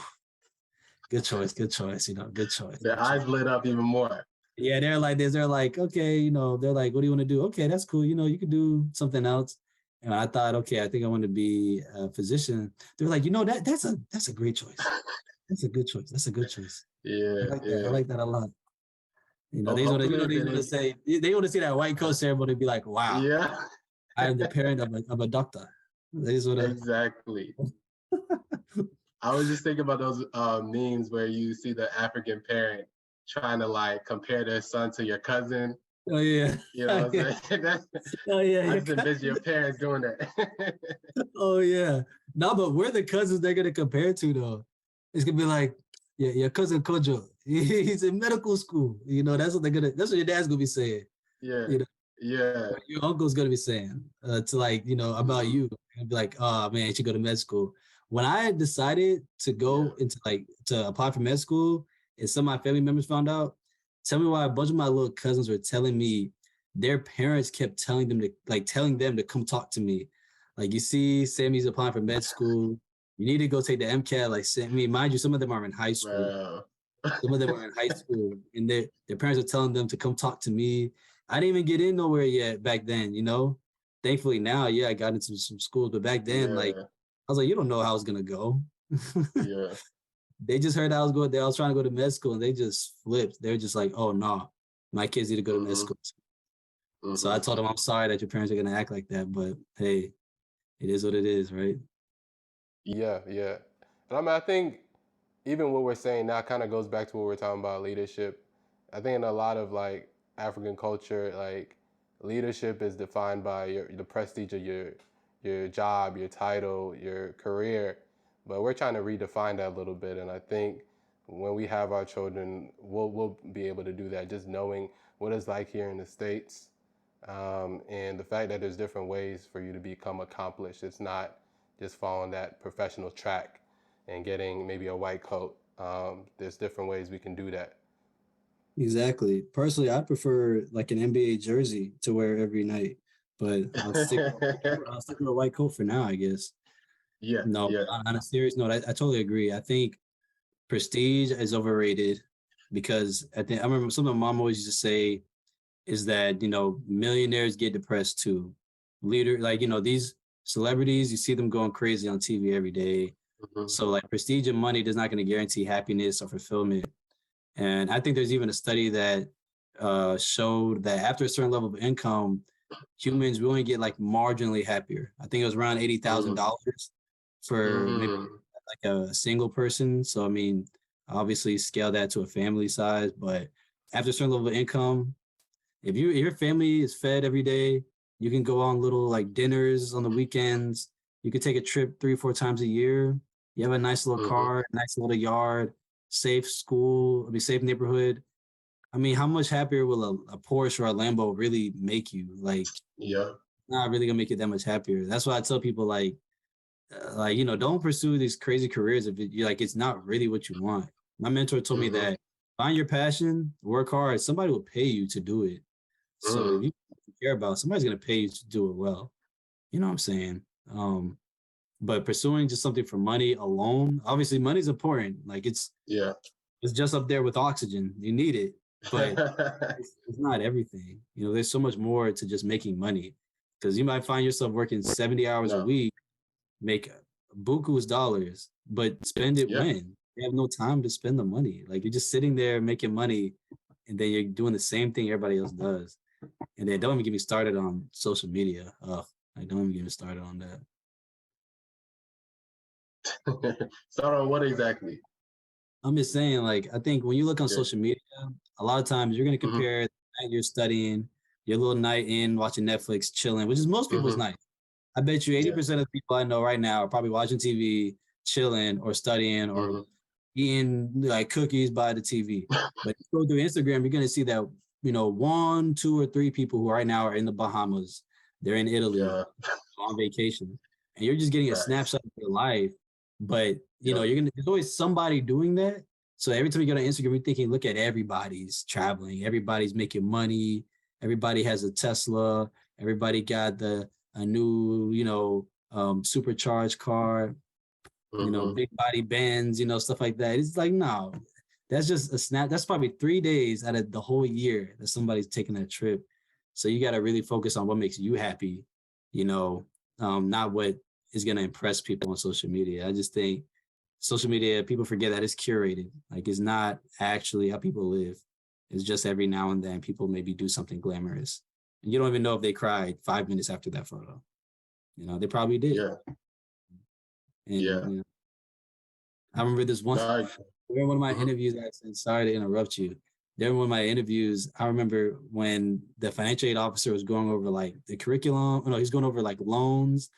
good choice, good choice, good choice. Their eyes lit up even more. Yeah, they're like this. They're like, okay, they're like, what do you want to do? Okay, that's cool. You can do something else. And I thought, okay, I think I want to be a physician. They're like, that's a great choice. That's a good choice. That's a good choice. Yeah, I like that a lot. They want to say, they want to see that white coat ceremony and be like, wow, yeah, I am the parent of a doctor. Exactly. I was just thinking about those memes where you see the African parent trying to like compare their son to your cousin. Oh yeah. You know what I'm saying? I just envision your parents doing that. Oh yeah. No, but we're the cousins they're gonna compare to though. It's gonna be like, yeah, your cousin Kojo. He's in medical school. That's what your dad's gonna be saying. Yeah. Yeah. What your uncle's gonna be saying to like, about you. And be like, oh man, you should go to med school. When I decided to go into to apply for med school, and some of my family members found out, tell me why a bunch of my little cousins were telling me their parents kept telling them to come talk to me. Like, you see, Sammy's applying for med school. You need to go take the MCAT. Like, Sammy, mind you, some of them are in high school. Some of them are in high school, and their parents are telling them to come talk to me. I didn't even get in nowhere yet back then, Thankfully now, I got into some schools, but back then, I was like, you don't know how it's gonna go. Yeah. They just heard I was trying to go to med school, and they just flipped. They were just like, oh no, my kids need to go to med school. So I told them, I'm sorry that your parents are gonna act like that, but hey, it is what it is, right? Yeah. And I think even what we're saying now kind of goes back to what we're talking about, leadership. I think in a lot of like African culture, like leadership is defined by the prestige of your job, your title, your career. But we're trying to redefine that a little bit. And I think when we have our children, we'll be able to do that, just knowing what it's like here in the States. And the fact that there's different ways for you to become accomplished. It's not just following that professional track and getting maybe a white coat. There's different ways we can do that. Exactly. Personally, I prefer like an NBA jersey to wear every night, but I'll stick with a white coat for now, I guess. Yeah. No, yeah. On a serious note, I totally agree. I think prestige is overrated because I remember something my mom always used to say is that, millionaires get depressed too. These celebrities, you see them going crazy on TV every day. So like prestige and money is not going to guarantee happiness or fulfillment. And I think there's even a study that showed that after a certain level of income, humans will only get like marginally happier. I think it was around $80,000 for maybe like a single person. So, I mean, obviously scale that to a family size, but after a certain level of income, if your family is fed every day, you can go on little like dinners on the weekends. You could take a trip 3-4 times a year. You have a nice little car, nice little yard, safe neighborhood. I mean, how much happier will a Porsche or a Lambo really make you? Like, not really gonna make you that much happier. That's why I tell people don't pursue these crazy careers if it's not really what you want. My mentor told me that find your passion, work hard. Somebody will pay you to do it. So if you care about, somebody's gonna pay you to do it well. You know what I'm saying? But pursuing just something for money alone, obviously money's important. Like it's just up there with oxygen. You need it, but it's not everything. You know, there's so much more to just making money, because you might find yourself working 70 hours a week, make buku's dollars, but spend it when? You have no time to spend the money. Like you're just sitting there making money, and then you're doing the same thing everybody else does. And then don't even get me started on social media. Ugh, I don't even get me started on that. Start on what exactly? I'm just saying, like, I think when you look on social media, a lot of times you're going to compare the night you're studying, your little night in watching Netflix, chilling, which is most people's night. I bet you 80% of the people I know right now are probably watching TV, chilling, or studying, or eating like cookies by the TV. But if you go through Instagram, you're going to see that, you know, 1, 2, or 3 people who right now are in the Bahamas, they're in Italy on vacation, and you're just getting a snapshot of their life. But you know, there's always somebody doing that. So every time you go to Instagram, you're thinking, look at everybody's traveling, everybody's making money, everybody has a Tesla, everybody got a new, you know, supercharged car, you know, big body Benz, you know, stuff like that. It's like, no, that's just a snap. That's probably 3 days out of the whole year that somebody's taking that trip. So you got to really focus on what makes you happy, you know, not what is going to impress people on social media. I just think social media, people forget that it's curated. Like it's not actually how people live. It's just every now and then people maybe do something glamorous. And you don't even know if they cried 5 minutes after that photo. You know, they probably did. And, you know, I remember this one, during one of my interviews, I said, sorry to interrupt you. During one of my interviews, I remember when the financial aid officer was going over like the curriculum, he's going over like loans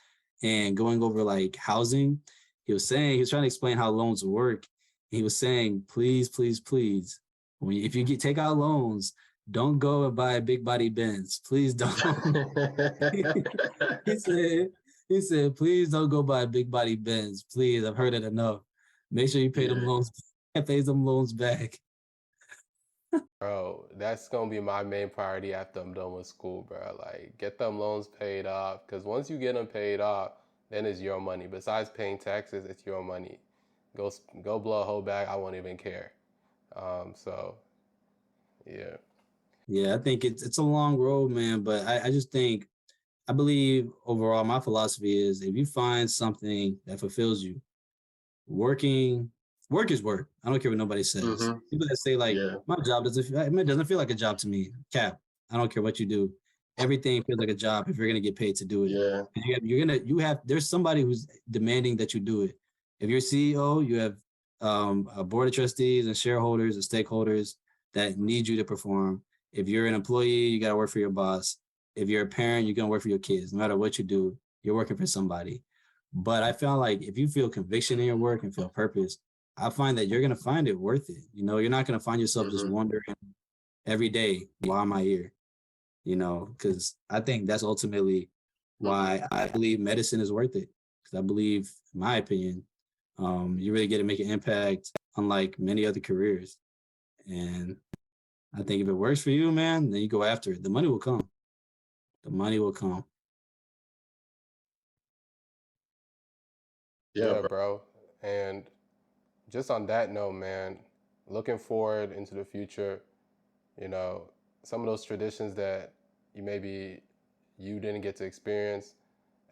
and going over like housing. He was trying to explain how loans work. He was saying, please, please, please, if you take out loans, don't go and buy a big body Benz. Please don't. he said, please don't go buy a big body Benz. Please, I've heard it enough. Make sure you pay them loans, pay them loans back. Bro, that's gonna be my main priority after I'm done with school, bro. Like, get them loans paid off, because once you get them paid off, then it's your money. Besides paying taxes, it's your money. Go blow a whole bag. I won't even care. So, yeah. Yeah, I think it's a long road, man. But I just think, I believe overall, my philosophy is if you find something that fulfills you, work is work. I don't care what nobody says. People that say like, my job doesn't feel like a job to me. Cap. I don't care what you do. Everything feels like a job if you're gonna get paid to do it. There's somebody who's demanding that you do it. If you're CEO, you have a board of trustees and shareholders and stakeholders that need you to perform. If you're an employee, you gotta work for your boss. If you're a parent, you're gonna work for your kids. No matter what you do, you're working for somebody. But I feel like if you feel conviction in your work and feel purpose, I find that you're going to find it worth it. You know, you're not going to find yourself just wondering every day, why am I here? You know, because I think that's ultimately why I believe medicine is worth it. Because I believe, in my opinion, you really get to make an impact unlike many other careers. And I think if it works for you, man, then you go after it. The money will come. The money will come. Yeah, bro. And just on that note, man, looking forward into the future, you know, some of those traditions that you didn't get to experience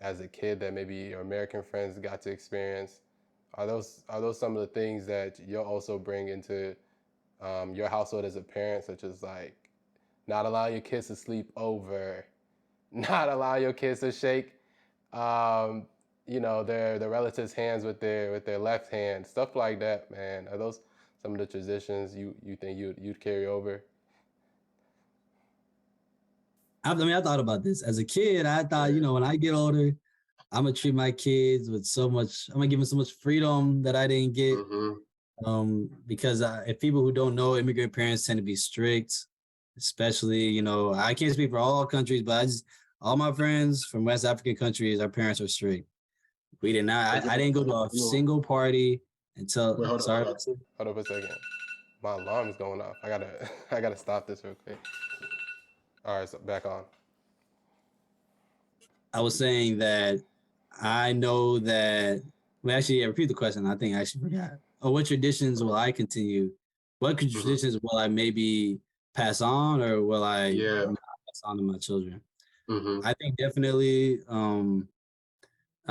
as a kid that maybe your American friends got to experience, are those some of the things that you'll also bring into your household as a parent, such as like not allow your kids to sleep over, not allow your kids to shake you know, their relatives' hands with their left hand, stuff like that, man. Are those some of the traditions you think you'd carry over? I thought about this as a kid. I thought, you know, when I get older, I'm gonna treat my kids with I'm gonna give them so much freedom that I didn't get. Because if people who don't know, immigrant parents tend to be strict, especially, you know, I can't speak for all countries, but all my friends from West African countries, our parents are strict. We did not. I didn't go to a single party until. Wait, hold sorry. on. Hold up a second. My alarm is going off. I gotta stop this real quick. All right, so back on. I was saying that I know that. Well, actually, yeah, repeat the question. I think I actually forgot. Oh, what traditions will I continue? What traditions will I maybe pass on, or will I not pass on to my children? I think definitely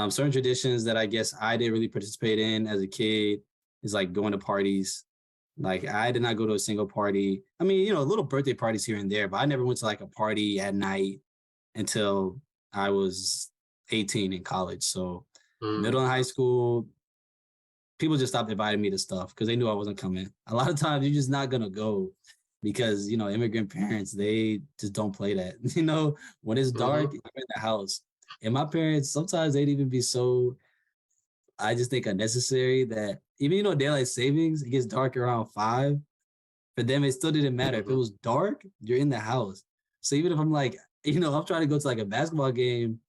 certain traditions that I guess I didn't really participate in as a kid is like going to parties. Like I did not go to a single party. I mean, little birthday parties here and there, but I never went to like a party at night until I was 18 in college. So middle and high school, people just stopped inviting me to stuff because they knew I wasn't coming. A lot of times you're just not gonna go because immigrant parents, they just don't play that. When it's dark, you're in the house. And my parents, sometimes they'd even be so, I just think, unnecessary that even daylight savings, it gets dark around 5. For them, it still didn't matter. If it was dark, you're in the house. So even if I'm like, I'm trying to go to like a basketball game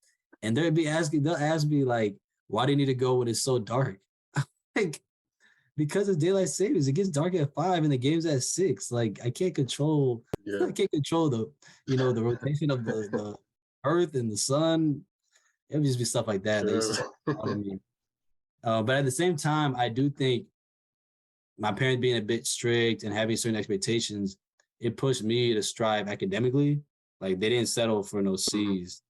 and they'll ask me like, why do you need to go when it's so dark? Like, because of daylight savings, it gets dark at 5 and the game's at 6. Like I can't control the, the rotation of the earth and the sun. It would just be stuff like that. That used to bother me. But at the same time, I do think my parents being a bit strict and having certain expectations, it pushed me to strive academically. Like they didn't settle for no C's.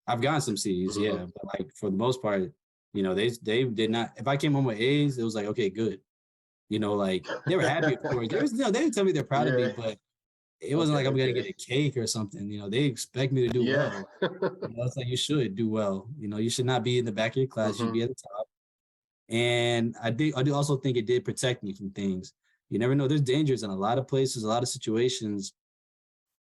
I've gotten some C's, yeah, but like for the most part, they did not. If I came home with A's, it was like, okay, good. Like they were happy, of course. They didn't tell me they're proud of me, but it wasn't like I'm gonna get a cake or something. They expect me to do well. It's like you should do well. You should not be in the back of your class. You should be at the top. And I do also think it did protect me from things. You never know. There's dangers in a lot of places, a lot of situations.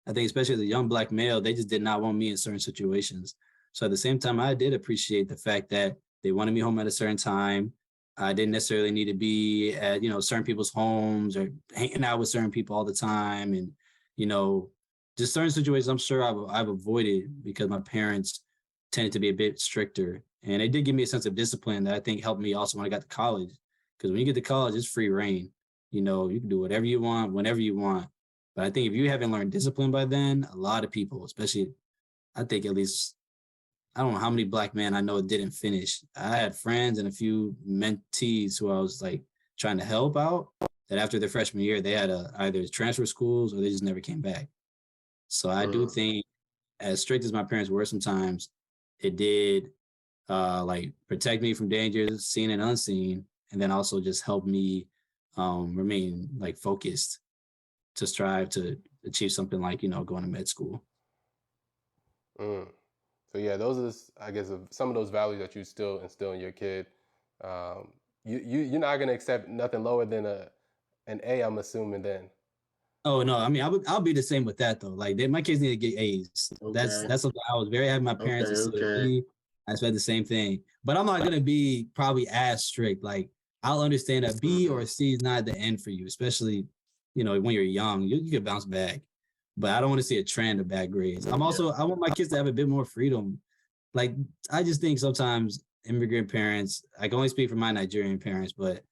I think especially as a young Black male, they just did not want me in certain situations. So at the same time, I did appreciate the fact that they wanted me home at a certain time. I didn't necessarily need to be at, certain people's homes or hanging out with certain people all the time. And, just certain situations I'm sure I've avoided because my parents tended to be a bit stricter. And it did give me a sense of discipline that I think helped me also when I got to college. Because when you get to college, it's free reign. You can do whatever you want, whenever you want. But I think if you haven't learned discipline by then, a lot of people, especially, I think at least, I don't know how many Black men I know didn't finish. I had friends and a few mentees who I was like trying to help out that after their freshman year, they had either transfer schools or they just never came back. So I do think as strict as my parents were sometimes, it did like protect me from dangers seen and unseen, and then also just help me remain like focused to strive to achieve something like going to med school. So yeah, those are, I guess, some of those values that you still instill in your kid. You're not gonna accept nothing lower than an A, I'm assuming then. Oh no, I mean I'll be the same with that though. Like my kids need to get A's. Okay. That's something I was very happy my parents instilled in me. I said the same thing, but I'm not gonna be probably as strict. Like I'll understand a B or a C is not the end for you, especially when you're young. You can bounce back, but I don't want to see a trend of bad grades. I want my kids to have a bit more freedom. Like I just think sometimes immigrant parents, I can only speak for my Nigerian parents, but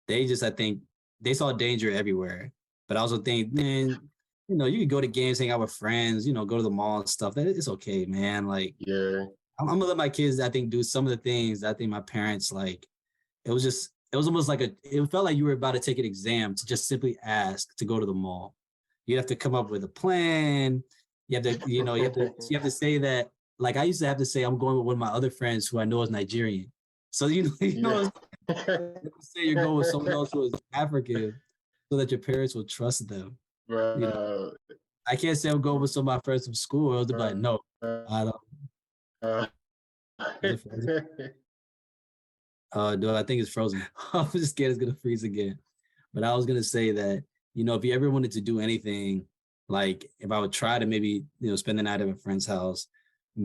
I think they saw danger everywhere. But I also think, man, you could go to games, hang out with friends, go to the mall and stuff. That it's okay, man. Like, yeah, I'm gonna let my kids, I think, do some of the things that I think my parents like. It was almost like it felt like you were about to take an exam to just simply ask to go to the mall. You have to come up with a plan. You have to, you have to say that. Like I used to have to say, I'm going with one of my other friends who I know is Nigerian. So say you're going with someone else who is African, so that your parents will trust them. Bro. I can't say I'm going with some of my friends from school. I was like, no, I don't. No, I think it's frozen. I'm just scared it's gonna freeze again. But I was gonna say that, if you ever wanted to do anything, like if I would try to maybe, spend the night at a friend's house,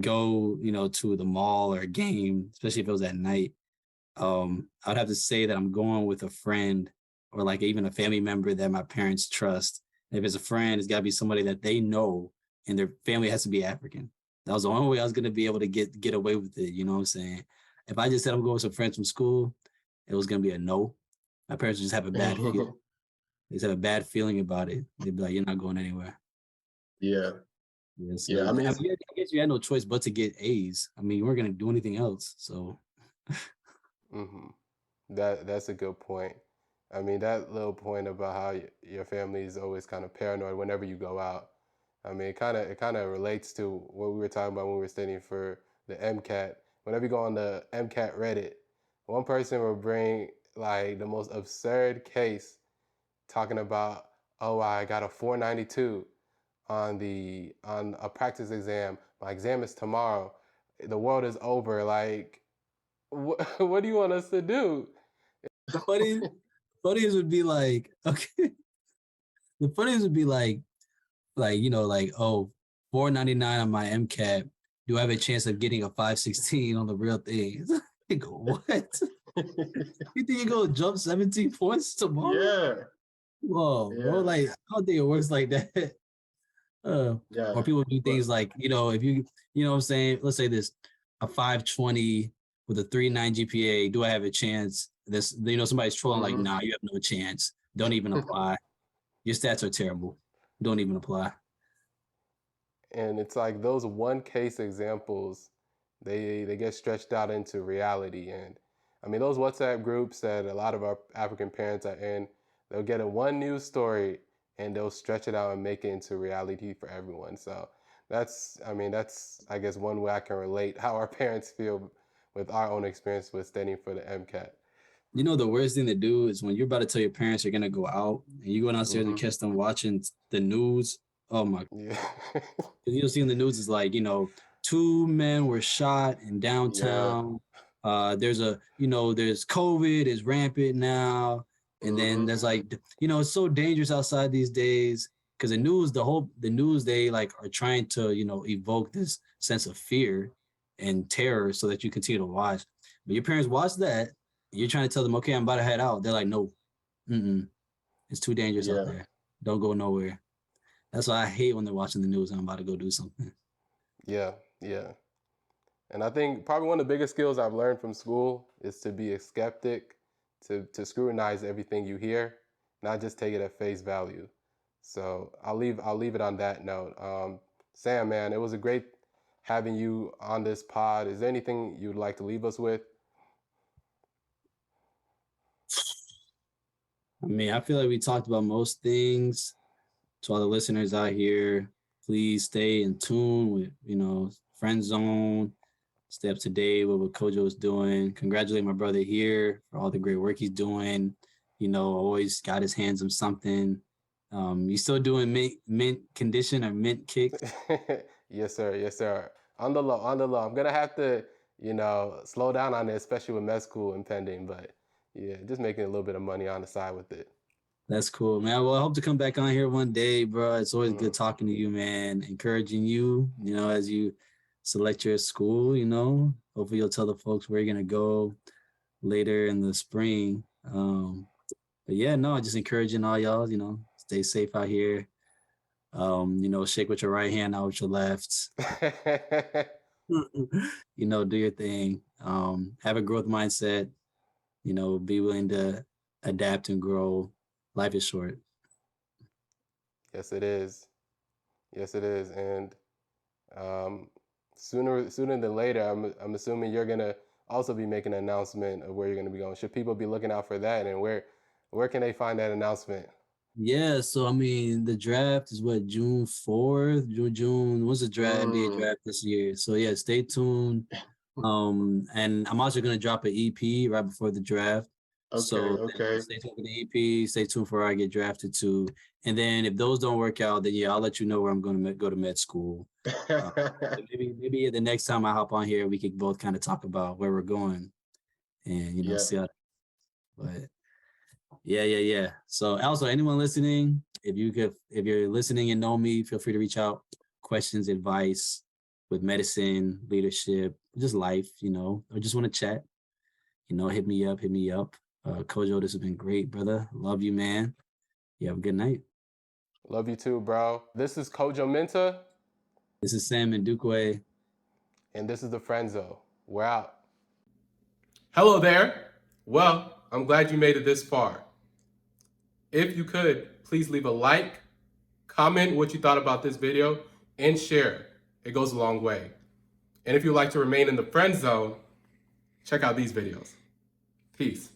go, to the mall or a game, especially if it was at night, I'd have to say that I'm going with a friend or like even a family member that my parents trust. And if it's a friend, it's gotta be somebody that they know and their family has to be African. That was the only way I was gonna be able to get away with it. You know what I'm saying? If I just said I'm going with some friends from school, it was gonna be a no. My parents just have a bad feeling. They just have a bad feeling about it. They'd be like, "You're not going anywhere." Yeah. Yes, Yeah, I mean, I guess you had no choice but to get A's. I mean, you weren't gonna do anything else. So Mm-hmm. That's a good point. I mean, that little point about how your family is always kind of paranoid whenever you go out. I mean, it kind of relates to what we were talking about when we were studying for the MCAT. Whenever you go on the MCAT Reddit, one person will bring like the most absurd case, talking about, oh, I got a 492 on a practice exam. My exam is tomorrow. The world is over. Like, what do you want us to do? the funniest would be like, okay, the funniest would be like, oh, 499 on my MCAT. Do I have a chance of getting a 516 on the real thing? Like, what? You think you're gonna jump 17 points tomorrow? yeah, Whoa, bro. yeah, Like, I don't think it works like that. yeah. Or people do But things like, if you know what I'm saying, let's say this, a 520 with a 3.9 GPA, do I have a chance? This, somebody's trolling like, nah, you have no chance. Don't even apply. Your stats are terrible. Don't even apply. And it's like those one case examples, they get stretched out into reality. And I mean, those WhatsApp groups that a lot of our African parents are in, they'll get a one news story and they'll stretch it out and make it into reality for everyone. So that's I guess one way I can relate how our parents feel with our own experience with studying for the MCAT. You know, the worst thing to do is when you're about to tell your parents you're gonna go out and you go downstairs and catch them watching the news. Oh my! Yeah. See in the news is like, 2 men were shot in downtown. There's there's COVID is rampant now, and then there's like, it's so dangerous outside these days because the news, they like are trying to evoke this sense of fear and terror so that you continue to watch. But your parents watch that. You're trying to tell them, okay, I'm about to head out. They're like, no, it's too dangerous out there. Don't go nowhere. That's why I hate when they're watching the news and I'm about to go do something. Yeah, yeah. And I think probably one of the biggest skills I've learned from school is to be a skeptic, to scrutinize everything you hear, not just take it at face value. So I'll leave it on that note. Sam, man, it was a great having you on this pod. Is there anything you'd like to leave us with? I mean, I feel like we talked about most things. To all the listeners out here, please stay in tune with, Friend Zone. Stay up to date with what Kojo is doing. Congratulate my brother here for all the great work he's doing. Always got his hands on something. You still doing mint condition or mint kick? Yes, sir. Yes, sir. On the low, on the low. I'm gonna have to, slow down on it, especially with med school impending. But yeah, just making a little bit of money on the side with it. That's cool, man. Well, I hope to come back on here one day, bro. It's always good talking to you, man. Encouraging you, as you select your school, hopefully you'll tell the folks where you're going to go later in the spring. But yeah, no, just encouraging all y'all, stay safe out here. Shake with your right hand, not with your left. Do your thing. Have a growth mindset, be willing to adapt and grow. Life is short. Yes, it is. Yes, it is. And sooner than later, I'm assuming you're gonna also be making an announcement of where you're gonna be going. Should people be looking out for that? And where can they find that announcement? Yeah, so I mean, the draft is what, June 4th, June. What's the draft? NBA draft this year. So yeah, stay tuned. And I'm also gonna drop an EP right before the draft. So stay tuned for the EP. Stay tuned for where I get drafted to. And then if those don't work out, then yeah, I'll let you know where I'm gonna go to med school. Maybe the next time I hop on here, we could both kind of talk about where we're going, and see how. But yeah. So also, anyone listening, if you're listening and know me, feel free to reach out. Questions, advice with medicine, leadership, just life, or just want to chat, hit me up. Kojo, this has been great, brother. Love you, man. You have a good night. Love you too, bro. This is Kojo Minta. This is Sam Ndukwe. And this is the Friendzo. We're out. Hello there. Well, I'm glad you made it this far. If you could, please leave a like, comment what you thought about this video, and share. It goes a long way. And if you'd like to remain in the friend zone, check out these videos. Peace.